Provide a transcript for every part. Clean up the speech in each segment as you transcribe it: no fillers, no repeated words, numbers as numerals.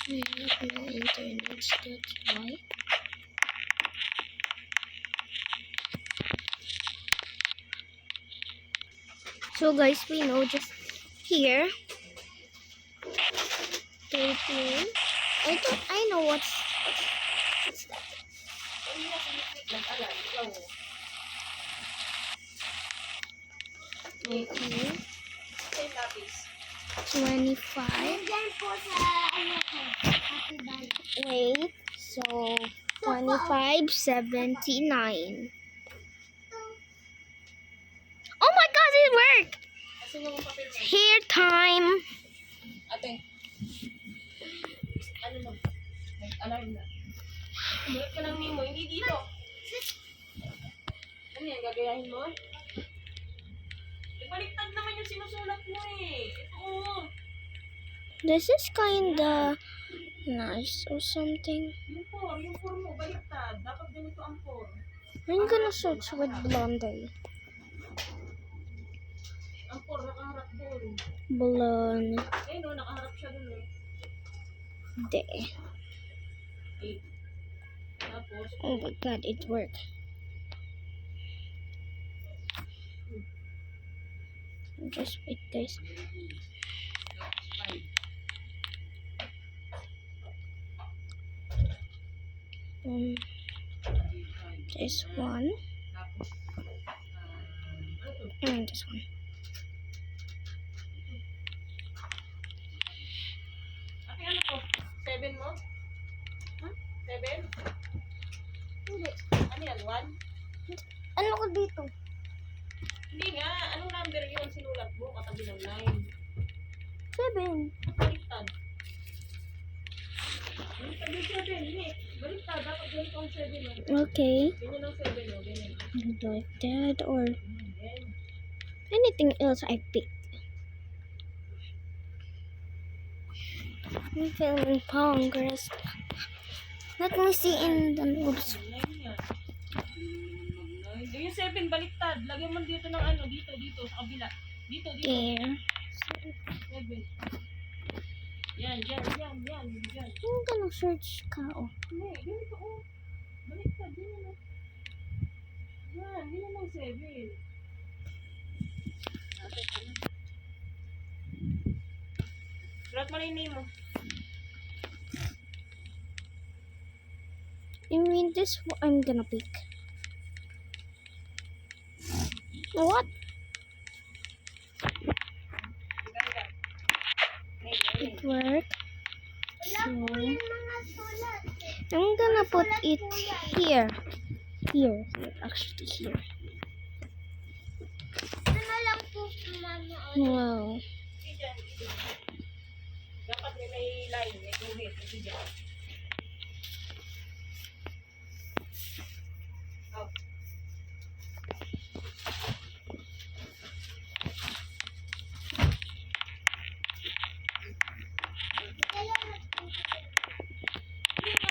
I have no internet, that's why. So guys, we know just here. 13. I know what's that. 19. 25. Wait, so 25, 79. Oh my god, it worked! Hair time! Ate, ano mo? Alarm na. Balik ka lang mo, hindi dito. Ano yan, gagayahin mo? Baliktad naman yung sinusulat mo eh. Oo. This is kinda nice or something. Yung 4 mo, baliktad. Dapat ganito ang 4. I'm gonna search with blonde. Ang 4, nakaharap doon. Blonde. Eh no, nakaharap siya doon eh. There. 8. Tapos, Oh my god, it worked. Just wait, guys. 5. This one. And this one. Ate, ano to? 7 mo? Huh? 7? Hindi. Ano yan, 1? Ano ko dito? Hindi nga. Anong number yun sinulat mo? Katabi ng 9. 7. Baliktad. Baliktad yung 7. Hindi. Baliktad. Dapat ganito ang 7. Okay. Ganyan ang 7. Ganyan. Like that or Ganyan. anything else I picked. I'm filming Congress. Let me see in the notes. 9 yan. Yung 7 baliktad. Lagyan mo dito ng ano. Dito. Sa kabila. Dito. There. 7. Yan. I'm gonna search cow. Hindi. Ganito oh. Baliktad. Ganyan oh. Yan. Ganyan ang 7. Sulat mo na yung name mo. I mean, this I'm gonna pick. What? It worked. So I'm gonna put it here. Here. Actually, here. Wow. Dapat may line. May guhit. Hindi dyan. Oh.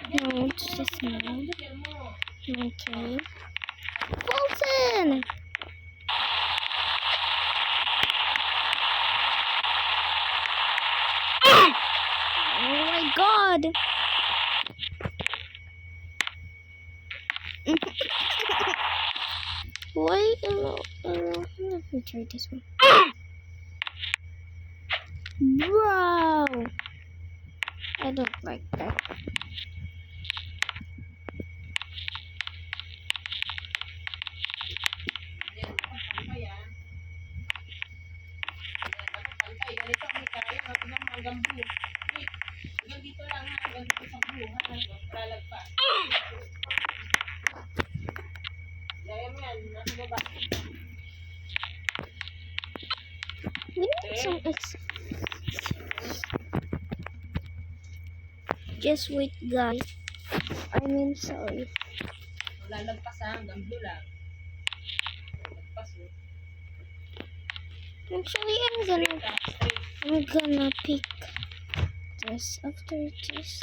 No, it's just now. Okay. Fulton! Oh my god! Why? Let me try this one. Wow! I don't like that. Yan. Pantay ah. Dapat pantay. Ganito ang ikayo. Hanggang blue. Wait. Hanggang dito lang ha. Hanggang dito sa blue ha. Lalagpa. Gaya mo yan. Nasa baba. We need some Just wait, guys. I mean, sorry. Lalagpas ha. Hanggang blue lang. Lalagpas oh. Actually, Straight. I'm gonna pick this after this.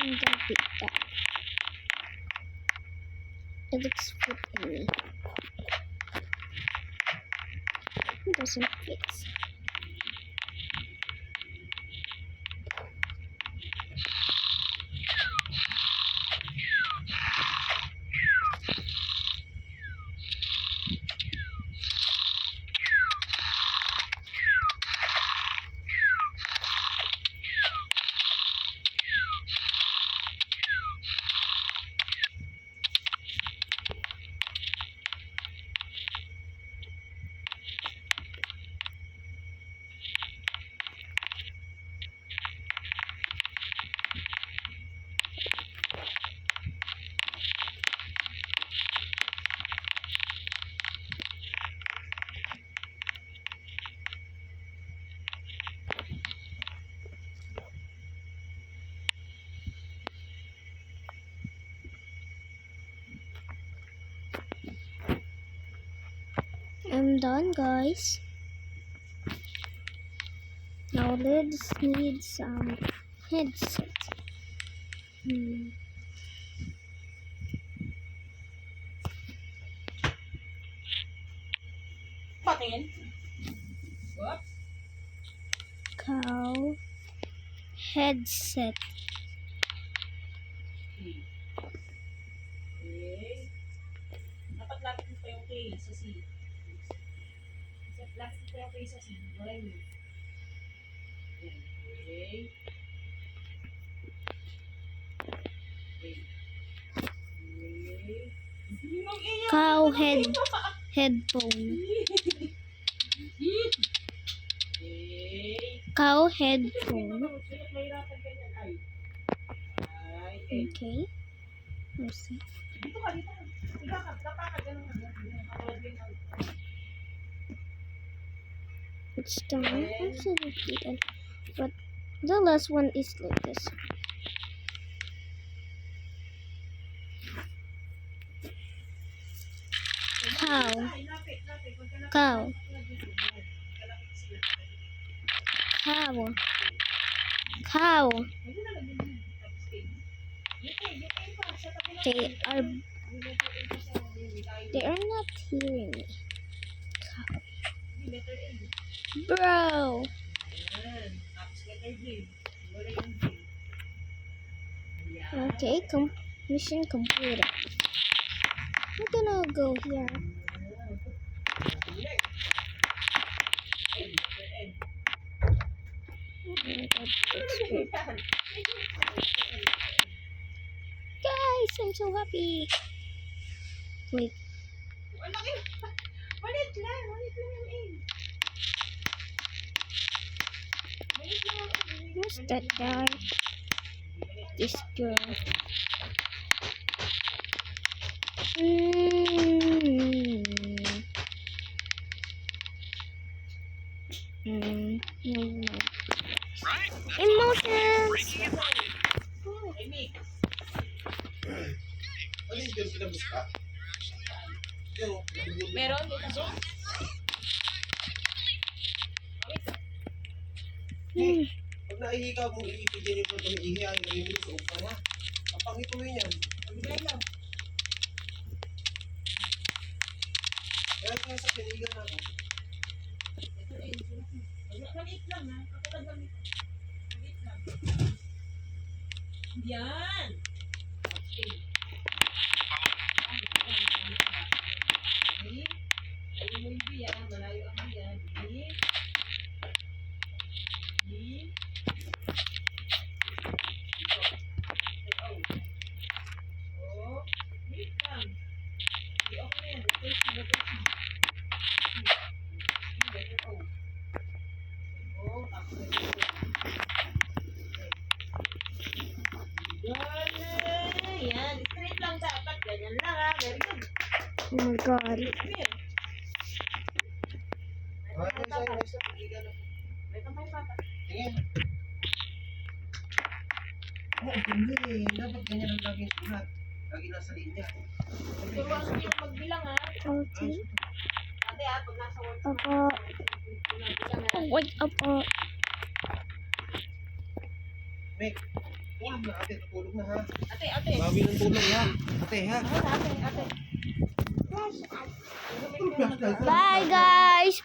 I'm gonna It looks fit in me. It doesn't fit. I'm done, guys. Now let's need some headset. Patingin. Whoops. Cow headset. Okay. Dapat lapit mo pa yung K sa C. Lapit mo pa yung K sa C. Wala yun. Yan. Okay. Okay. Okay. Cow headphone. Okay. Cow headphone. Mahirapan ganyan. Ay. Ay. Okay. Let's see. Dito ka, dito ka. Higa ka, tapa ka, ganun ka. Katulad din ang... It's done. Absolutely done. But the last one is like this. Cow. Cow. Cow. Cow. They are not hearing me. Cow. Bro. Okay, mission completed. I'm gonna go here. Oh my god, that's weird. Guys, I'm so happy. Wait, Malit lang yung aim. who's that guy? This girl. Never mind. Emotions. Ano yung girl pinabus ka? Yung, Meron dito ba? pag naihiga mo, iipigyan yung pag umiihi, ang narinig sa upa na. Ang pangituloy niyan. Bigay lang. Kaya kaya sa pinigan na ako. Maliit lang ha. Kapag lang ito. Maliit lang. Yan. Okay. Ayun mo yung biya. Malayo ang biya. Yan, straight lang dapat. Ganyan lang ha. Very good. Oh my god. Clear. Ay, may sa pinigan na. May kamay pata. Tingin. Oo, hindi eh. Dapat ganyan ang laging sulat. Lagi nasa linya. Turuan mo yung magbilang ha. Okay. Ate ha, pag nasa work. Apo. Magbilang ha. Wait, apo. Make. Pull. Tulog na ate, tutulog na ha. Ate, ate. Bawi ng tulog ha. Ate ha. Ate, ate. Bye guys!